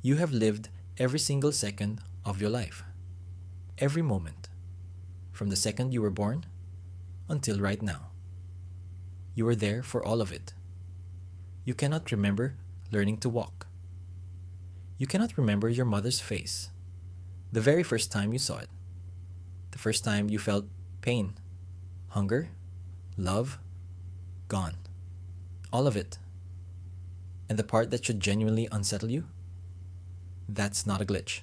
You have lived every single second of your life. Every moment. From the second you were born until right now. You were there for all of it. You cannot remember learning to walk. You cannot remember your mother's face, the very first time you saw it, the first time you felt pain, hunger, love, gone. All of it. And the part that should genuinely unsettle you? That's not a glitch.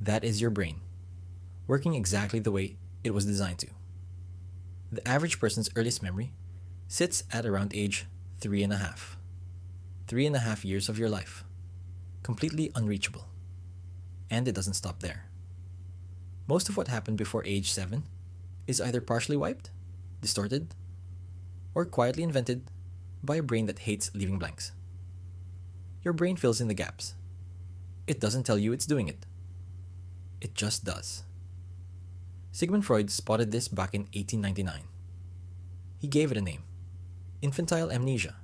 That is your brain, working exactly the way it was designed to. The average person's earliest memory sits at around age 3.5. 3.5 years of your life. Completely unreachable. And it doesn't stop there. Most of what happened before age 7 is either partially wiped, distorted, or quietly invented by a brain that hates leaving blanks. Your brain fills in the gaps. It doesn't tell you it's doing it. It just does. Sigmund Freud spotted this back in 1899. He gave it a name, infantile amnesia.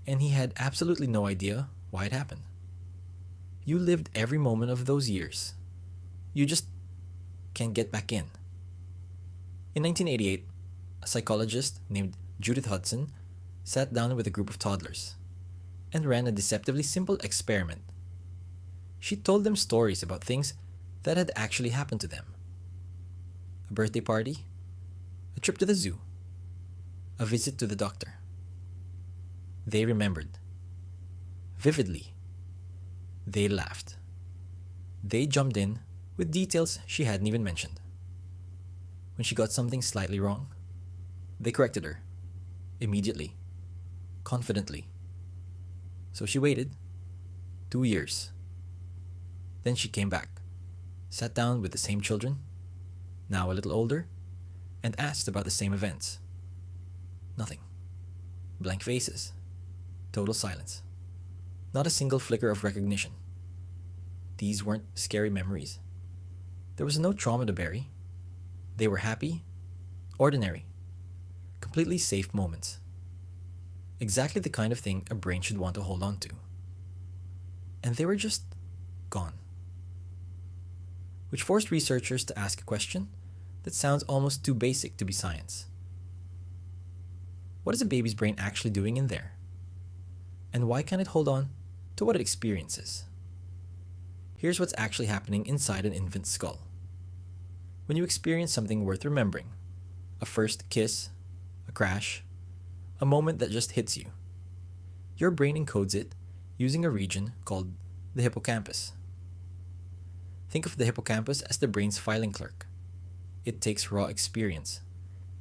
And he had absolutely no idea why it happened. You lived every moment of those years. You just can't get back in. In 1988, a psychologist named Judith Hudson sat down with a group of toddlers and ran a deceptively simple experiment. She told them stories about things that had actually happened to them. A birthday party, a trip to the zoo, a visit to the doctor. They remembered. Vividly. They laughed. They jumped in with details she hadn't even mentioned. When she got something slightly wrong, they corrected her. Immediately. Confidently. So she waited 2 years. Then she came back, sat down with the same children, now a little older, and asked about the same events. Nothing. Blank faces. Total silence. Not a single flicker of recognition. These weren't scary memories. There was no trauma to bury. They were happy, ordinary, completely safe moments. Exactly the kind of thing a brain should want to hold on to. And they were just gone. Which forced researchers to ask a question that sounds almost too basic to be science. What is a baby's brain actually doing in there? And why can't it hold on to what it experiences? Here's what's actually happening inside an infant's skull. When you experience something worth remembering, a first kiss, a crash, a moment that just hits you, your brain encodes it using a region called the hippocampus. Think of the hippocampus as the brain's filing clerk. It takes raw experience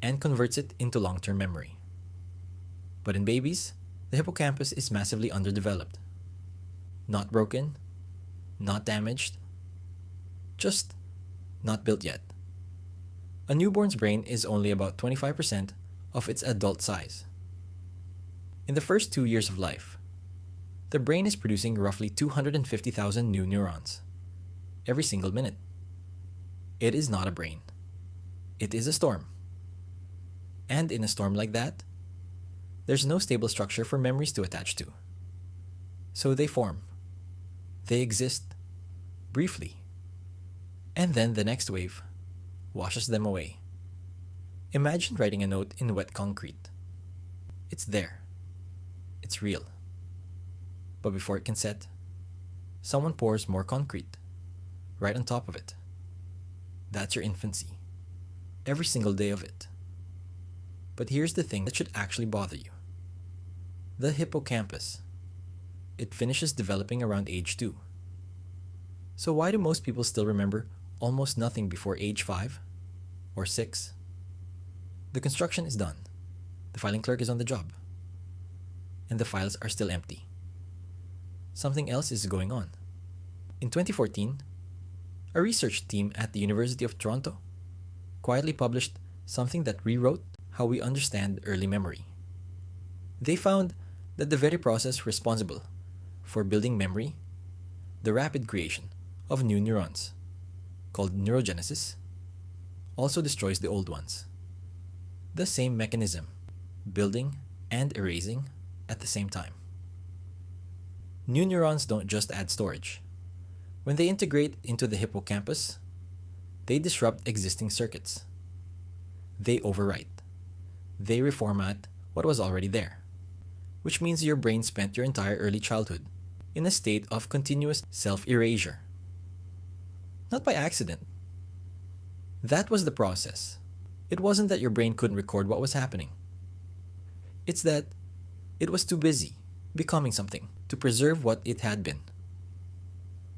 and converts it into long-term memory. But in babies, the hippocampus is massively underdeveloped. Not broken, not damaged, just not built yet. A newborn's brain is only about 25% of its adult size. In the first 2 years of life, the brain is producing roughly 250,000 new neurons every single minute. It is not a brain. It is a storm. And in a storm like that, there's no stable structure for memories to attach to. So they form. They exist. Briefly. And then the next wave washes them away. Imagine writing a note in wet concrete. It's there. It's real. But before it can set, someone pours more concrete right on top of it. That's your infancy. Every single day of it. But here's the thing that should actually bother you. The hippocampus. It finishes developing around age 2. So why do most people still remember almost nothing before age 5 or 6? The construction is done. The filing clerk is on the job. And the files are still empty. Something else is going on. In 2014, a research team at the University of Toronto quietly published something that rewrote how we understand early memory. They found that the very process responsible for building memory, the rapid creation of new neurons, called neurogenesis, also destroys the old ones. The same mechanism, building and erasing at the same time. New neurons don't just add storage. When they integrate into the hippocampus, they disrupt existing circuits. They overwrite. They reformat what was already there, which means your brain spent your entire early childhood in a state of continuous self-erasure. Not by accident. That was the process. It wasn't that your brain couldn't record what was happening. It's that it was too busy becoming something to preserve what it had been.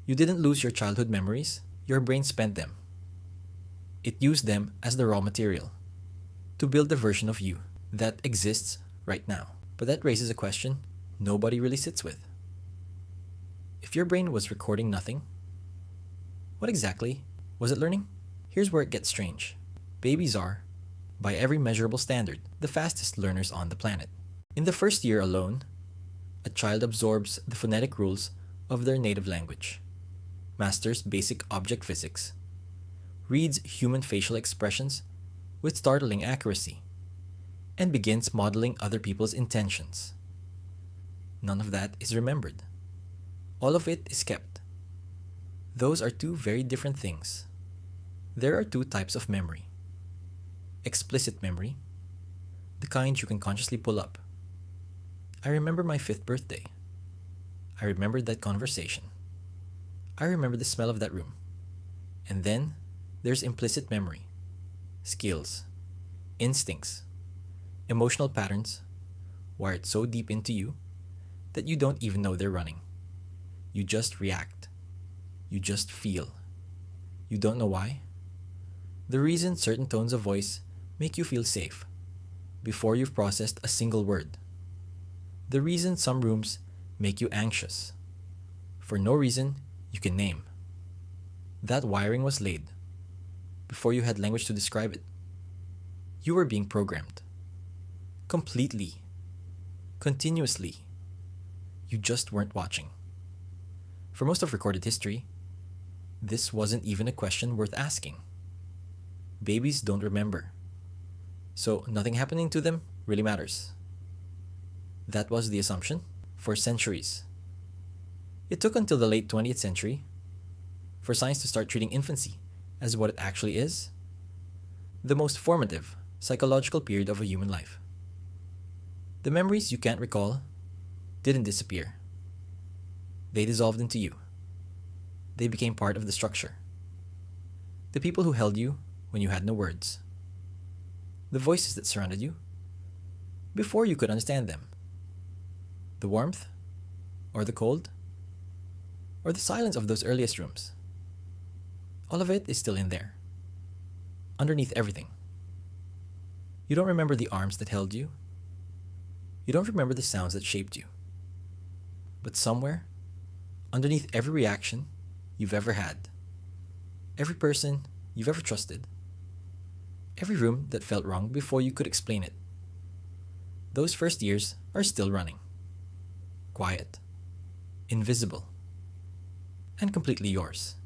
You didn't lose your childhood memories, your brain spent them. It used them as the raw material to build the version of you that exists right now. But that raises a question nobody really sits with. If your brain was recording nothing, what exactly was it learning? Here's where it gets strange. Babies are, by every measurable standard, the fastest learners on the planet. In the first year alone, a child absorbs the phonetic rules of their native language, masters basic object physics, reads human facial expressions with startling accuracy, and begins modeling other people's intentions. None of that is remembered. All of it is kept. Those are two very different things. There are two types of memory. Explicit memory, the kind you can consciously pull up. I remember my 5th birthday. I remembered that conversation. I remember the smell of that room. And then there's implicit memory, skills, instincts, emotional patterns wired so deep into you that you don't even know they're running. You just react. You just feel. You don't know why. The reason certain tones of voice make you feel safe before you've processed a single word. The reason some rooms make you anxious for no reason you can name. That wiring was laid before you had language to describe it. You were being programmed. Completely. Continuously. You just weren't watching. For most of recorded history, this wasn't even a question worth asking. Babies don't remember, so nothing happening to them really matters. That was the assumption for centuries. It took until the late 20th century for science to start treating infancy as what it actually is, the most formative psychological period of a human life. The memories you can't recall didn't disappear. They dissolved into you. They became part of the structure. The people who held you when you had no words. The voices that surrounded you before you could understand them. The warmth, or the cold, or the silence of those earliest rooms. All of it is still in there, underneath everything. You don't remember the arms that held you. You don't remember the sounds that shaped you. But somewhere, underneath every reaction you've ever had, every person you've ever trusted, every room that felt wrong before you could explain it, those first years are still running. Quiet, invisible, and completely yours.